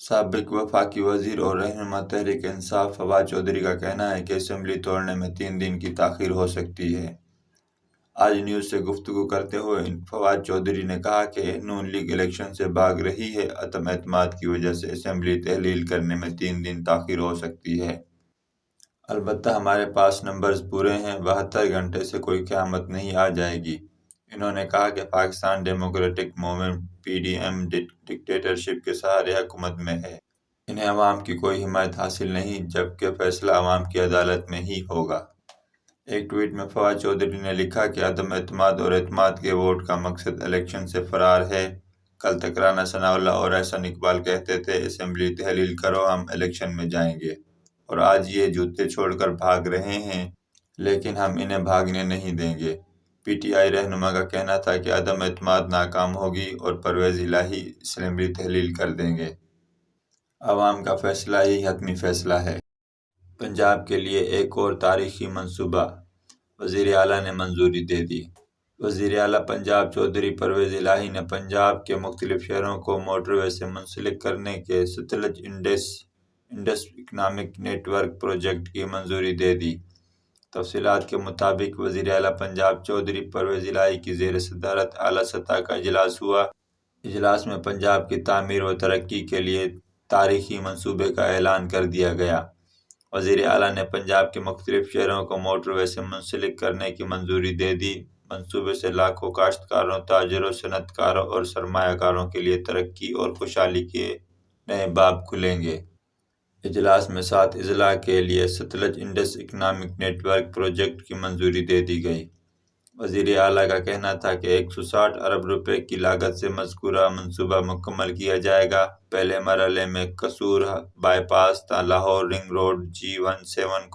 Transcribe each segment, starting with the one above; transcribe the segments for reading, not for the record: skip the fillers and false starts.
سابق وفاقی وزیر اور رہنما تحریک انصاف فواد چودھری کا کہنا ہے کہ اسمبلی توڑنے میں 3 دن کی تاخیر ہو سکتی ہے۔ آج نیوز سے گفتگو کرتے ہوئے فواد چودھری نے کہا کہ نون لیگ الیکشن سے بھاگ رہی ہے۔ عدم اعتماد کی وجہ سے اسمبلی تحلیل کرنے میں 3 دن تاخیر ہو سکتی ہے۔ البتہ ہمارے پاس نمبرز پورے ہیں، 72 گھنٹے سے کوئی قیامت نہیں آ جائے گی۔ انہوں نے کہا کہ Pakistan democratic movement PDM dictatorship کے سہارے حکومت میں ہے۔ انہیں عوام کی کوئی حمایت حاصل نہیں، جبکہ فیصلہ عوام کی عدالت میں ہی ہوگا۔ ایک ٹویٹ میں فواد چودھری نے لکھا کہ عدم اعتماد اور اعتماد کے ووٹ کا مقصد الیکشن سے فرار ہے۔ کل تک رانا ثناءاللہ اور احسن اقبال کہتے تھے اسمبلی تحلیل کرو، ہم الیکشن میں جائیں گے، اور آج یہ جوتے چھوڑ کر بھاگ رہے ہیں، لیکن ہم انہیں بھاگنے نہیں دیں گے۔ PTI رہنما کا کہنا تھا کہ عدم اعتماد ناکام ہوگی اور پرویز الہی اسمبلی تحلیل کر دیں گے۔ عوام کا فیصلہ ہی حتمی فیصلہ ہے۔ پنجاب کے لیے ایک اور تاریخی منصوبہ، وزیر اعلیٰ نے منظوری دے دی۔ وزیر اعلیٰ پنجاب چودھری پرویز الہی نے پنجاب کے مختلف شہروں کو موٹر وے سے منسلک کرنے کے Sutlej Indus economic network project کی منظوری دے دی۔ تفصیلات کے مطابق وزیر اعلیٰ پنجاب چودھری پرویز الہی کی زیر صدارت اعلیٰ سطح کا اجلاس ہوا۔ اجلاس میں پنجاب کی تعمیر و ترقی کے لیے تاریخی منصوبے کا اعلان کر دیا گیا۔ وزیر اعلیٰ نے پنجاب کے مختلف شہروں کو موٹر وے سے منسلک کرنے کی منظوری دے دی۔ منصوبے سے لاکھوں کاشتکاروں، تاجروں، صنعت کاروں اور سرمایہ کاروں کے لیے ترقی اور خوشحالی کے نئے باب کھلیں گے۔ اجلاس میں 7 اضلاع کے لیے Sutlej Indus economic network project کی منظوری دے دی گئی۔ وزیر اعلیٰ کا کہنا تھا کہ 160 ارب روپے کی لاگت سے مذکورہ منصوبہ مکمل کیا جائے گا۔ پہلے مرحلے میں قصور بائی پاس تا Lahore ring road G17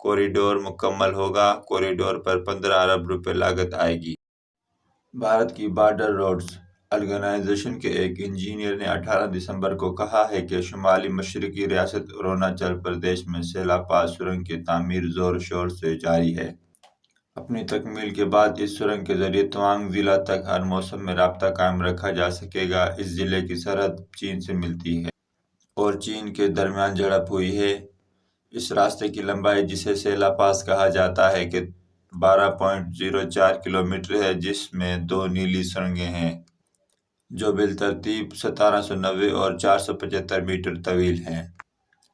corridor مکمل ہوگا۔ کوریڈور پر 15 ارب روپے لاگت آئے گی۔ بھارت کی بارڈر روڈز آرگنائزیشن کے ایک انجینئر نے 18 دسمبر کو کہا ہے کہ شمالی مشرقی ریاست اروناچل پردیش میں سیلا پاس سرنگ کی تعمیر زور شور سے جاری ہے۔ اپنی تکمیل کے بعد اس سرنگ کے ذریعے توانگ ضلع تک ہر موسم میں رابطہ قائم رکھا جا سکے گا۔ اس ضلع کی سرحد چین سے ملتی ہے اور چین کے درمیان جھڑپ ہوئی ہے۔ اس راستے کی لمبائی، جسے سیلا پاس کہا جاتا ہے، کہ 12.04 کلومیٹر ہے، جس میں 2 نیلی سرنگیں ہیں جو بالترتیب 1790 اور 475 میٹر طویل ہیں۔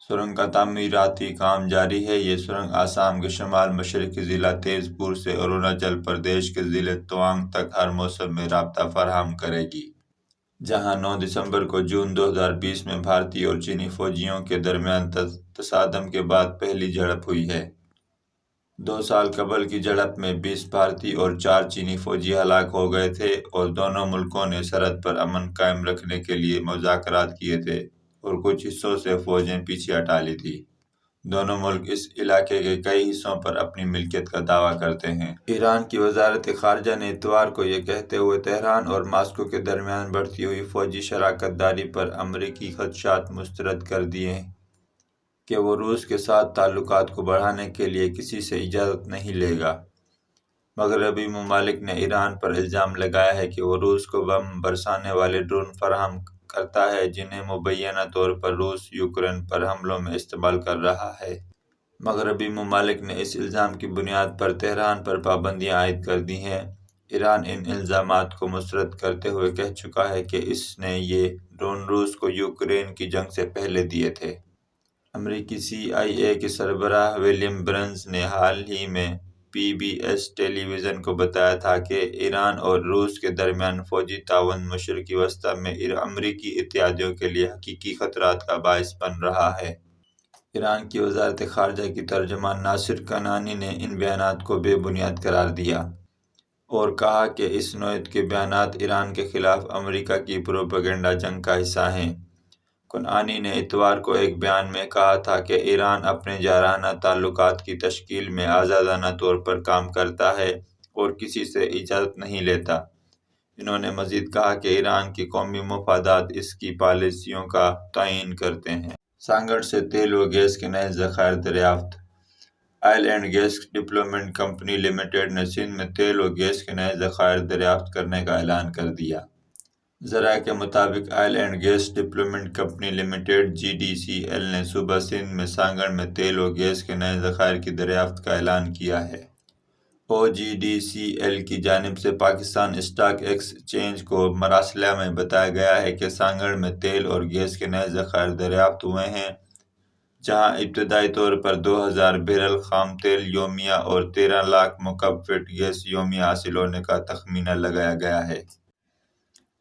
سرنگ کا تعمیراتی کام جاری ہے۔ یہ سرنگ آسام کے شمال مشرقی ضلع تیز پور سے اروناچل پردیش کے ضلع توانگ تک ہر موسم میں رابطہ فراہم کرے گی، جہاں 9 دسمبر کو جون 2020 میں بھارتی اور چینی فوجیوں کے درمیان تصادم کے بعد پہلی جھڑپ ہوئی ہے۔ 2 سال قبل کی جھڑپ میں 20 بھارتی اور 4 چینی فوجی ہلاک ہو گئے تھے اور دونوں ملکوں نے سرحد پر امن قائم رکھنے کے لیے مذاکرات کیے تھے اور کچھ حصوں سے فوجیں پیچھے ہٹا لی تھی۔ دونوں ملک اس علاقے کے کئی حصوں پر اپنی ملکیت کا دعویٰ کرتے ہیں۔ ایران کی وزارت خارجہ نے اتوار کو یہ کہتے ہوئے تہران اور ماسکو کے درمیان بڑھتی ہوئی فوجی شراکت داری پر امریکی خدشات مسترد کر دیے کہ وہ روس کے ساتھ تعلقات کو بڑھانے کے لیے کسی سے اجازت نہیں لے گا۔ مغربی ممالک نے ایران پر الزام لگایا ہے کہ وہ روس کو بم برسانے والے ڈرون فراہم کرتا ہے، جنہیں مبینہ طور پر روس یوکرین پر حملوں میں استعمال کر رہا ہے۔ مغربی ممالک نے اس الزام کی بنیاد پر تہران پر پابندیاں عائد کر دی ہیں۔ ایران ان الزامات کو مسترد کرتے ہوئے کہہ چکا ہے کہ اس نے یہ ڈرون روس کو یوکرین کی جنگ سے پہلے دیے تھے۔ امریکی CIA کے سربراہ ولیم برنز نے حال ہی میں PBS ٹیلی ویژن کو بتایا تھا کہ ایران اور روس کے درمیان فوجی تعاون مشرقی وسطی میں امریکی اتحادیوں کے لیے حقیقی خطرات کا باعث بن رہا ہے۔ ایران کی وزارت خارجہ کی ترجمان ناصر کنعانی نے ان بیانات کو بے بنیاد قرار دیا اور کہا کہ اس نوعیت کے بیانات ایران کے خلاف امریکہ کی پروپیگنڈا جنگ کا حصہ ہیں۔ کنعانی نے اتوار کو ایک بیان میں کہا تھا کہ ایران اپنے جارحانہ تعلقات کی تشکیل میں آزادانہ طور پر کام کرتا ہے اور کسی سے اجازت نہیں لیتا۔ انہوں نے مزید کہا کہ ایران کی قومی مفادات اس کی پالیسیوں کا تعین کرتے ہیں۔ سانگڑ سے تیل و گیس کے نئے ذخائر دریافت۔ Oil and gas development company limited نے سندھ میں تیل و گیس کے نئے ذخائر دریافت کرنے کا اعلان کر دیا۔ ذرائع کے مطابق oil and gas development company limited GDCL نے صوبہ سندھ میں سانگڑ میں تیل و گیس کے نئے ذخائر کی دریافت کا اعلان کیا ہے۔ OGDCL کی جانب سے پاکستان اسٹاک ایکسچینج کو مراسلہ میں بتایا گیا ہے کہ سانگڑ میں تیل اور گیس کے نئے ذخائر دریافت ہوئے ہیں، جہاں ابتدائی طور پر 2000 بیرل خام تیل یومیہ اور 13 لاکھ مکعب فٹ گیس یومیہ حاصل ہونے کا تخمینہ لگایا گیا ہے۔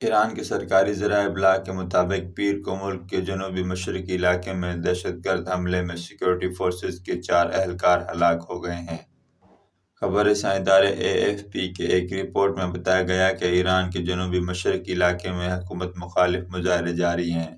ایران کے سرکاری ذرائع ابلاغ کے مطابق پیر کو ملک کے جنوبی مشرقی علاقے میں دہشت گرد حملے میں سیکورٹی فورسز کے 4 اہلکار ہلاک ہو گئے ہیں۔ خبر رساں ادارے AFP کے ایک رپورٹ میں بتایا گیا کہ ایران کے جنوبی مشرقی علاقے میں حکومت مخالف مظاہرے جاری ہیں۔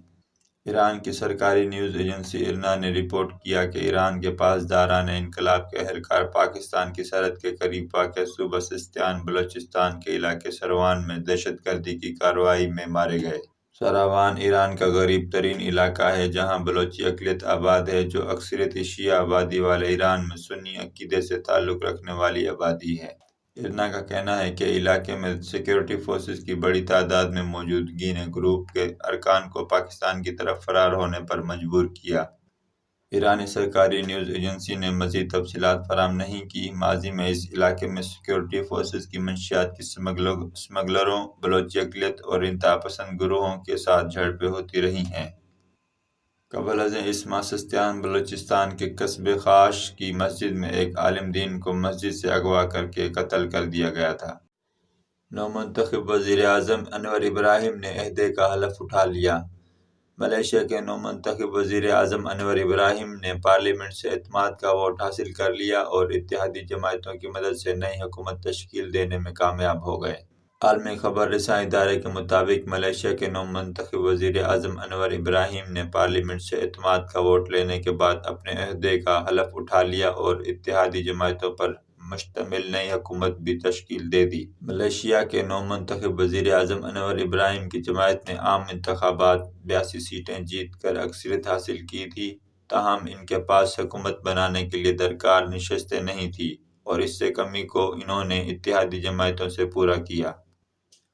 ایران کی سرکاری نیوز ایجنسی IRNA نے رپورٹ کیا کہ ایران کے پاسداران انقلاب کے اہلکار پاکستان کی سرحد کے قریب واقع صوبہ سیستان بلوچستان کے علاقے سروان میں دہشت گردی کی کارروائی میں مارے گئے۔ سروان ایران کا غریب ترین علاقہ ہے جہاں بلوچی اقلیت آباد ہے، جو اکثریت شیعہ آبادی والے ایران میں سنی عقیدے سے تعلق رکھنے والی آبادی ہے۔ IRNA کا کہنا ہے کہ علاقے میں سیکورٹی فورسز کی بڑی تعداد میں موجودگی نے گروپ کے ارکان کو پاکستان کی طرف فرار ہونے پر مجبور کیا۔ ایرانی سرکاری نیوز ایجنسی نے مزید تفصیلات فراہم نہیں کی۔ ماضی میں اس علاقے میں سیکورٹی فورسز کی منشیات کی سمگلروں، بلوچی اقلیت اور انتہا پسند گروہوں کے ساتھ جھڑپیں ہوتی رہی ہیں۔ قبل ازیں اس ماہ سیستان بلوچستان کے قصبے خاش کی مسجد میں ایک عالم دین کو مسجد سے اغوا کر کے قتل کر دیا گیا تھا۔ نومنتخب وزیر اعظم انور ابراہیم نے عہدے کا حلف اٹھا لیا۔ ملائیشیا کے نومنتخب وزیر اعظم انور ابراہیم نے پارلیمنٹ سے اعتماد کا ووٹ حاصل کر لیا اور اتحادی جماعتوں کی مدد سے نئی حکومت تشکیل دینے میں کامیاب ہو گئے۔ عالمی خبر رساں ادارے کے مطابق ملائیشیا کے نومنتخب وزیر اعظم انور ابراہیم نے پارلیمنٹ سے اعتماد کا ووٹ لینے کے بعد اپنے عہدے کا حلف اٹھا لیا اور اتحادی جماعتوں پر مشتمل نئی حکومت بھی تشکیل دے دی۔ ملائیشیا کے نومنتخب وزیر اعظم انور ابراہیم کی جماعت نے عام انتخابات 82 سیٹیں جیت کر اکثریت حاصل کی تھی، تاہم ان کے پاس حکومت بنانے کے لیے درکار نشستیں نہیں تھیں اور اس سے کمی کو انہوں نے اتحادی جماعتوں سے پورا کیا۔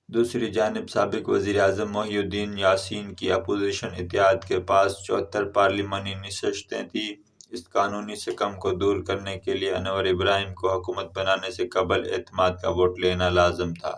دوسری جانب سابق وزیر اعظم محی الدین یاسین کی اپوزیشن اتحاد کے پاس 74 پارلیمانی نشستیں تھیں۔ اس قانونی سکم کو دور کرنے کے لیے انور ابراہیم کو حکومت بنانے سے قبل اعتماد کا ووٹ لینا لازم تھا۔